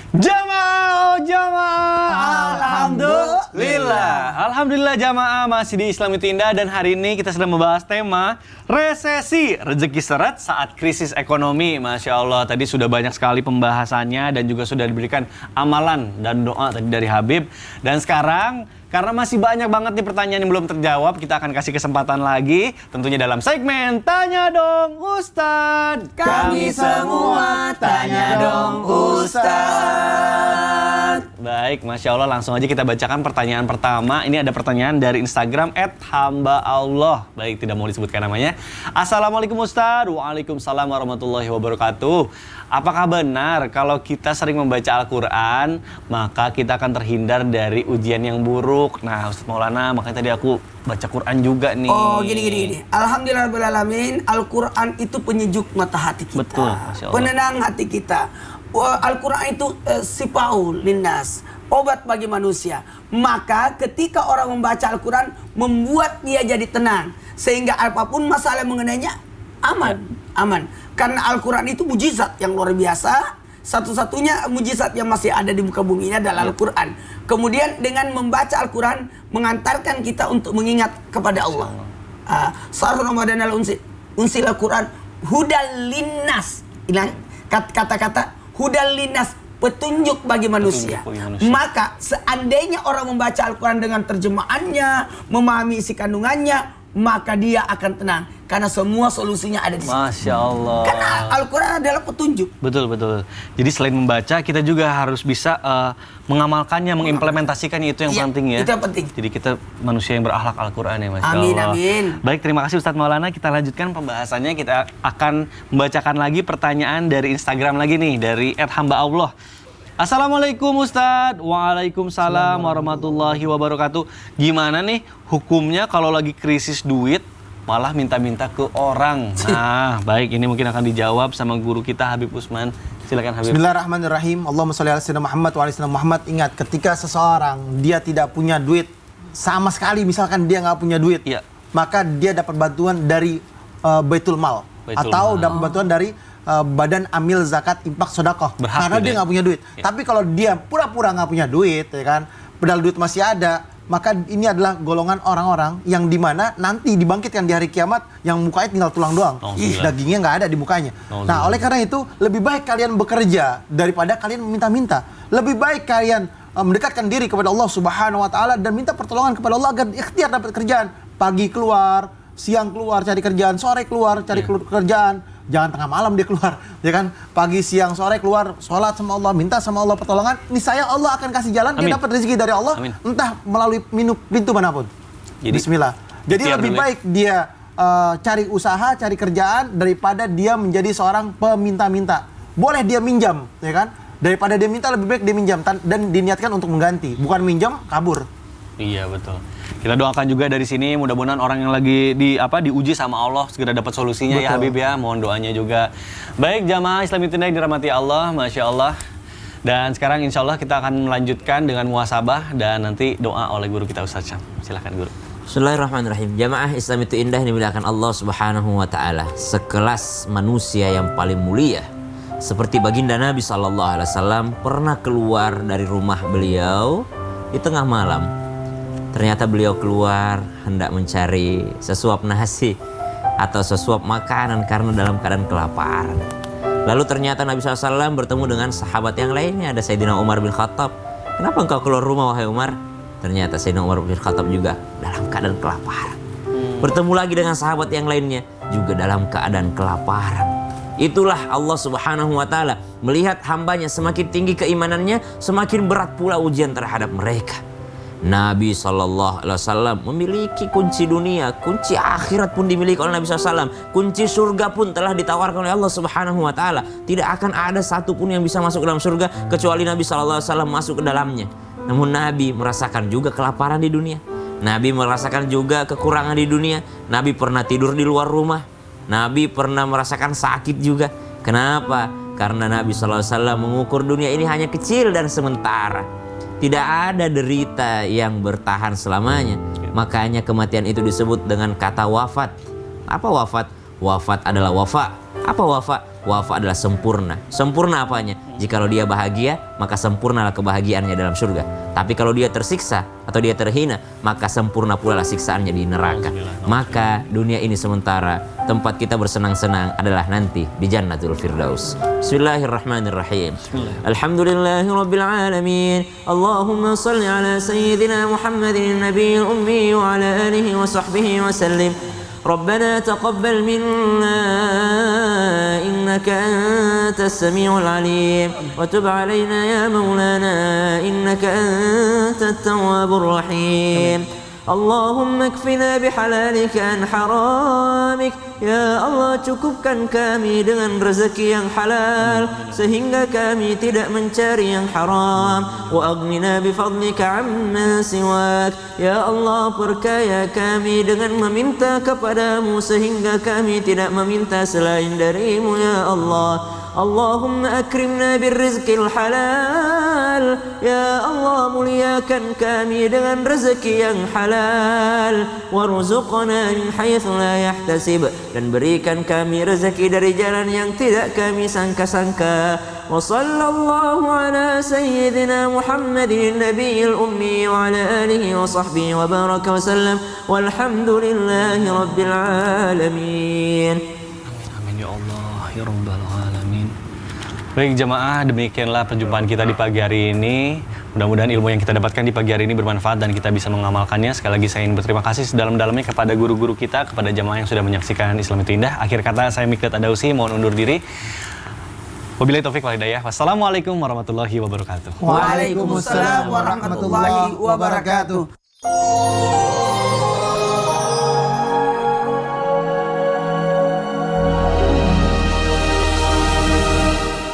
Jamaah, jamaah, Alhamdulillah jamaah masih di Islam itu Indah dan hari ini kita sedang membahas tema resesi, rezeki seret saat krisis ekonomi. Masya Allah, tadi sudah banyak sekali pembahasannya dan juga sudah diberikan amalan dan doa tadi dari Habib. Dan sekarang karena masih banyak banget nih pertanyaan yang belum terjawab, kita akan kasih kesempatan lagi tentunya dalam segmen Tanya Dong Ustadz. Kami semua tanya dong Ustadz. Baik, Masya Allah, langsung aja kita bacakan pertanyaan pertama. Ini ada pertanyaan dari Instagram @hamba_Allah. Baik, tidak mau disebutkan namanya. Assalamualaikum Ustadz. Waalaikumsalam warahmatullahi wabarakatuh. Apakah benar kalau kita sering membaca Al-Quran, maka kita akan terhindar dari ujian yang buruk? Nah, Ustadz Maulana, makanya tadi aku baca Quran juga nih. Oh, gini. Alhamdulillahirrahmanirrahim. Al-Quran itu penyejuk mata hati kita. Betul, Masya Allah. Penenang hati kita. Al-Quran itu sifaul linnas, obat bagi manusia. Maka ketika orang membaca Al-Quran, membuat dia jadi tenang. Sehingga apapun masalah mengenainya, aman. Karena Al-Quran itu mujizat yang luar biasa. Satu-satunya mujizat yang masih ada di muka bumi ini adalah Al-Quran. Kemudian dengan membaca Al-Quran mengantarkan kita untuk mengingat kepada Allah. Syahrul Ramadan unsil Al-Quran hudal linnas. Kata-kata hudal linnas, petunjuk bagi manusia. Maka seandainya orang membaca Al-Quran dengan terjemahannya, memahami isi kandungannya, maka dia akan tenang. Karena semua solusinya ada di situ. Masya Allah. Karena Al-Quran adalah petunjuk. Betul. Jadi selain membaca, kita juga harus bisa mengamalkannya, mengimplementasikannya, itu yang penting ya. Itu yang penting. Jadi kita manusia yang berakhlak Al-Quran ya, Masya Amin, Allah. amin. Baik, terima kasih Ustadz Maulana. Kita lanjutkan pembahasannya. Kita akan membacakan lagi pertanyaan dari Instagram lagi nih, dari @hamba_Allah. Assalamualaikum Ustadz. Waalaikumsalam warahmatullahi wabarakatuh. Gimana nih hukumnya kalau lagi krisis duit malah minta-minta ke orang? Nah, baik, ini mungkin akan dijawab sama guru kita Habib Usman. Silakan Habib. Bismillahirrahmanirrahim. Allahumma sholli ala sayyidina Muhammad wa ala sayyidina Muhammad. Ingat, ketika seseorang dia tidak punya duit sama sekali, misalkan dia nggak punya duit, maka dia dapat bantuan dari Baitul Mal atau dapat bantuan dari Badan Amil Zakat Infak Sedekah, karena dia nggak punya duit. Tapi kalau dia pura-pura nggak punya duit, ya kan, padahal duit masih ada, maka ini adalah golongan orang-orang yang dimana nanti dibangkitkan di hari kiamat yang mukanya tinggal tulang doang. Dagingnya nggak ada di mukanya. Nah, oleh karena itu lebih baik kalian bekerja daripada kalian meminta-minta. Lebih baik kalian mendekatkan diri kepada Allah Subhanahu wa taala dan minta pertolongan kepada Allah agar ikhtiar dapat kerjaan. Pagi keluar, siang keluar cari kerjaan, sore keluar cari kerjaan. Jangan tengah malam dia keluar, ya kan? Pagi, siang, sore keluar, sholat sama Allah, minta sama Allah pertolongan. Niscaya Allah akan kasih jalan, dia dapat rezeki dari Allah, entah melalui pintu manapun. Bismillah. Jadi lebih baik dia cari usaha, cari kerjaan daripada dia menjadi seorang peminta-minta. Boleh dia minjam, ya kan? Daripada dia minta, lebih baik dia minjam dan diniatkan untuk mengganti, bukan minjam kabur. Iya, betul. Kita doakan juga dari sini, mudah-mudahan orang yang lagi diuji sama Allah segera dapat solusinya. Betul. Ya Habib ya, mohon doanya juga. Baik, jamaah Islam itu yang dirahmati Allah, Masya Allah. Dan sekarang insya Allah kita akan melanjutkan dengan muhasabah dan nanti doa oleh guru kita Ustaz Syam. Silakan guru. Bismillahirrahmanirrahim. Jamaah Islam itu indah yang dimuliakan Allah Subhanahu wa taala. Sekelas manusia yang paling mulia seperti baginda Nabi SAW pernah keluar dari rumah beliau di tengah malam. Ternyata beliau keluar hendak mencari sesuap nasi atau sesuap makanan karena dalam keadaan kelaparan. Lalu ternyata Nabi SAW bertemu dengan sahabat yang lainnya. Ada Sayyidina Umar bin Khattab. Kenapa engkau keluar rumah wahai Umar? Ternyata Sayyidina Umar bin Khattab juga dalam keadaan kelaparan. Bertemu lagi dengan sahabat yang lainnya juga dalam keadaan kelaparan. Itulah Allah Subhanahu wa taala melihat hambanya semakin tinggi keimanannya, semakin berat pula ujian terhadap mereka. Nabi SAW memiliki kunci dunia, kunci akhirat pun dimiliki oleh Nabi SAW. Kunci surga pun telah ditawarkan oleh Allah Subhanahu wa taala. Tidak akan ada satupun yang bisa masuk ke dalam surga kecuali Nabi SAW masuk ke dalamnya. Namun Nabi merasakan juga kelaparan di dunia. Nabi merasakan juga kekurangan di dunia. Nabi pernah tidur di luar rumah. Nabi pernah merasakan sakit juga. Kenapa? Karena Nabi SAW mengukur dunia ini hanya kecil dan sementara. Tidak ada derita yang bertahan selamanya. Makanya kematian itu disebut dengan kata wafat. Apa wafat? Wafat adalah wafa. Apa wafa? Wafa adalah sempurna. Sempurna apanya? Jikalau dia bahagia, maka sempurnalah kebahagiaannya dalam surga. Tapi kalau dia tersiksa atau dia terhina, maka sempurna pula lah siksaannya di neraka. Maka dunia ini sementara, tempat kita bersenang-senang adalah nanti di Jannatul Firdaus. Bismillahirrahmanirrahim. Alhamdulillahirabbil alamin. Allahumma shalli ala sayyidina Muhammadin nabiyil ummi wa ala alihi wa sahbihi wa sallim. ربنا تقبل منا إنك أنت السميع العليم وتب علينا يا مولانا إنك أنت التواب الرحيم اللهم اكفنا بحلالك عن حرامك. Ya Allah, cukupkan kami dengan rezeki yang halal sehingga kami tidak mencari yang haram. Wa aghnina bifadlika amman siwak. Ya Allah, perkaya kami dengan meminta kepadamu sehingga kami tidak meminta selain darimu ya Allah. Allahumma akrimna birrizqil halal. Ya Allah, muliakan kami dengan rezeki yang halal. Warzuqna min haitsu la yahtasib. Dan berikan kami rezeki dari jalan yang tidak kami sangka-sangka. Wa sallallahu ala sayyidina Muhammadin nabiyil ummi wa ala alihi wa sahbihi wa baraka wa sallam. Walhamdulillahi rabbil alamin. Amin ya Allah ya rabbal alamin. Baik jamaah, demikianlah perjumpaan kita di pagi hari ini. Mudah-mudahan ilmu yang kita dapatkan di pagi hari ini bermanfaat dan kita bisa mengamalkannya. Sekali lagi saya ingin berterima kasih sedalam-dalamnya kepada guru-guru kita, kepada jamaah yang sudah menyaksikan Islam itu Indah. Akhir kata saya Mikdad Adausi mohon undur diri. Wabillahi taufik wal hidayah. Wassalamualaikum warahmatullahi wabarakatuh. Waalaikumsalam warahmatullahi wabarakatuh.